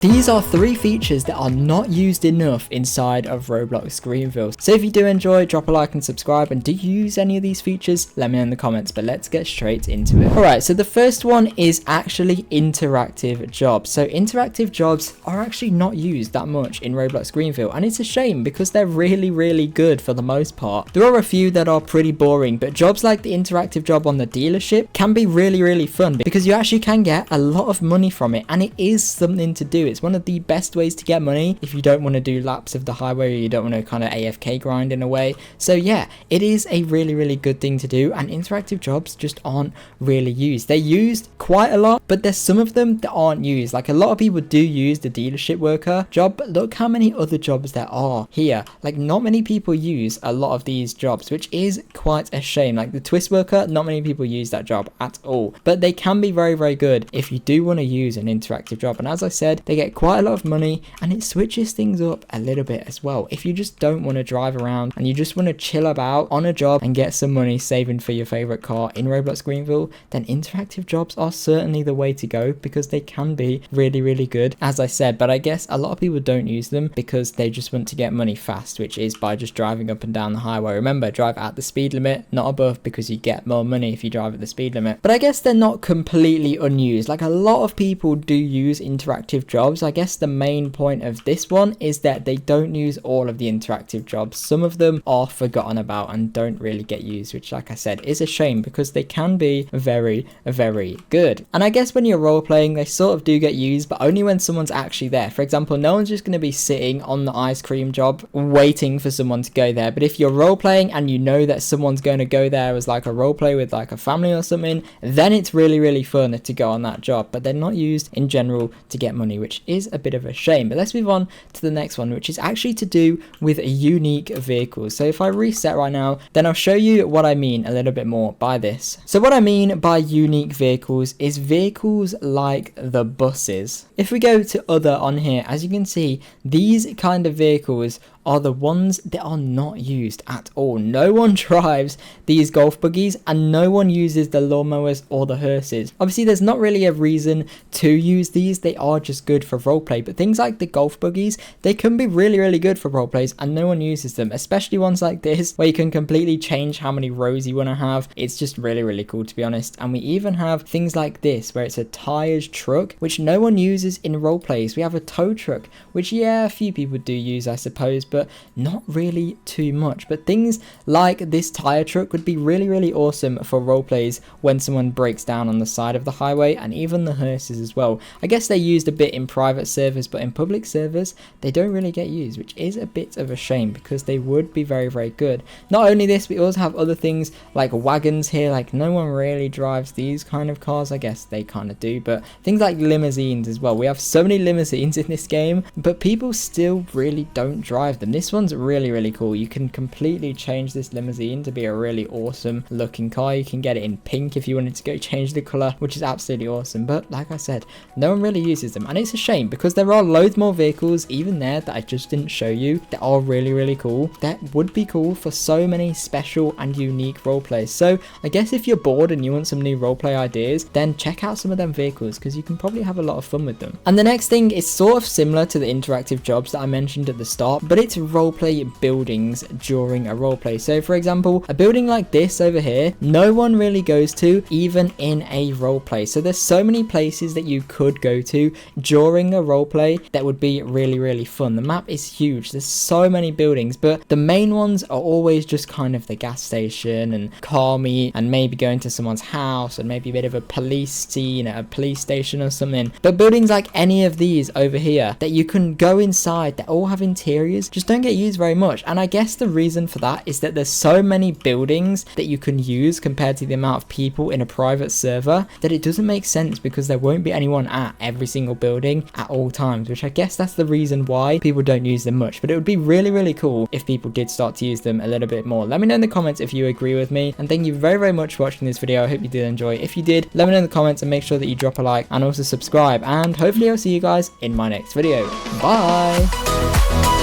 These are 3 features that are not used enough inside of Roblox Greenville. So if you do enjoy, drop a like and subscribe. And do you use any of these features? Let me know in the comments, but let's get straight into it. Alright, so the first one is actually interactive jobs. So interactive jobs are actually not used that much in Roblox Greenville, and it's a shame because they're really good for the most part. There are a few that are pretty boring, but jobs like the interactive job on the dealership can be really fun because you actually can get a lot of money from it, and it is something to do. It's one of the best ways to get money if you don't want to do laps of the highway or you don't want to kind of AFK grind in a way. So yeah, it is a really good thing to do, and interactive jobs just aren't really used. They're used quite a lot, but there's some of them that aren't used. Like a lot of people do use the dealership worker job, but look how many other jobs there are here. Like not many people use a lot of these jobs, which is quite a shame. Like the twist worker, not many people use that job at all, but they can be very good if you do want to use an interactive job. And as I said, they get quite a lot of money, and it switches things up a little bit as well. If you just don't want to drive around and you just want to chill about on a job and get some money saving for your favorite car in Roblox Greenville, then interactive jobs are certainly the way to go because they can be really good, as I said. But I guess a lot of people don't use them because they just want to get money fast, which is by just driving up and down the highway. Remember, drive at the speed limit, not above, because you get more money if you drive at the speed limit. But I guess they're not completely unused. Like a lot of people do use interactive jobs. I guess the main point of this one is that they don't use all of the interactive jobs. Some of them are forgotten about and don't really get used, which like I said is a shame because they can be very good. And I guess when you're role playing, they sort of do get used, but only when someone's actually there. For example, no one's just going to be sitting on the ice cream job waiting for someone to go there. But if you're role playing and you know that someone's going to go there as like a role play with like a family or something, then it's really fun to go on that job. But they're not used in general to get money, which is a bit of a shame. But let's move on to the next one, which is actually to do with unique vehicles. So if I reset right now, then I'll show you what I mean a little bit more by this. So what I mean by unique vehicles is vehicles like the buses. If we go to other on here, as you can see, these kind of vehicles are the ones that are not used at all. No one drives these golf buggies and no one uses the lawnmowers or the hearses. Obviously there's not really a reason to use these, they are just good for roleplay. But things like the golf buggies, they can be really good for roleplays and no one uses them, especially ones like this where you can completely change how many rows you want to have. It's just really cool, to be honest. And we even have things like this where it's a tires truck, which no one uses in roleplays. We have a tow truck, which yeah, a few people do use, I suppose, but not really too much. But things like this tire truck would be really awesome for role plays when someone breaks down on the side of the highway, and even the hearses as well. I guess they're used a bit in private servers, but in public servers they don't really get used, which is a bit of a shame because they would be very good. Not only this, we also have other things like wagons here. Like no one really drives these kind of cars. I guess they kind of do, but things like limousines as well. We have so many limousines in this game, but people still really don't drive them. This one's really cool. You can completely change this limousine to be a really awesome looking car. You can get it in pink if you wanted to go change the color, which is absolutely awesome. But like I said, no one really uses them, and it's a shame because there are loads more vehicles even there that I just didn't show you that are really cool, that would be cool for so many special and unique role plays. So I guess if you're bored and you want some new roleplay ideas, then check out some of them vehicles because you can probably have a lot of fun with them. And the next thing is sort of similar to the interactive jobs that I mentioned at the start, but it's roleplay buildings during a roleplay. So for example, a building like this over here, no one really goes to even in a roleplay. So there's so many places that you could go to during a roleplay that would be really fun. The map is huge, there's so many buildings, but the main ones are always just kind of the gas station and car meet and maybe going to someone's house and maybe a bit of a police scene at a police station or something. But buildings like any of these over here that you can go inside that all have interiors just don't get used very much. And I guess the reason for that is that there's so many buildings that you can use compared to the amount of people in a private server that it doesn't make sense because there won't be anyone at every single building at all times, which I guess that's the reason why people don't use them much. But it would be really cool if people did start to use them a little bit more. Let me know in the comments if you agree with me, and thank you very much for watching this video. I hope you did enjoy. If you did, let me know in the comments and make sure that you drop a like and also subscribe, and hopefully I'll see you guys in my next video. Bye.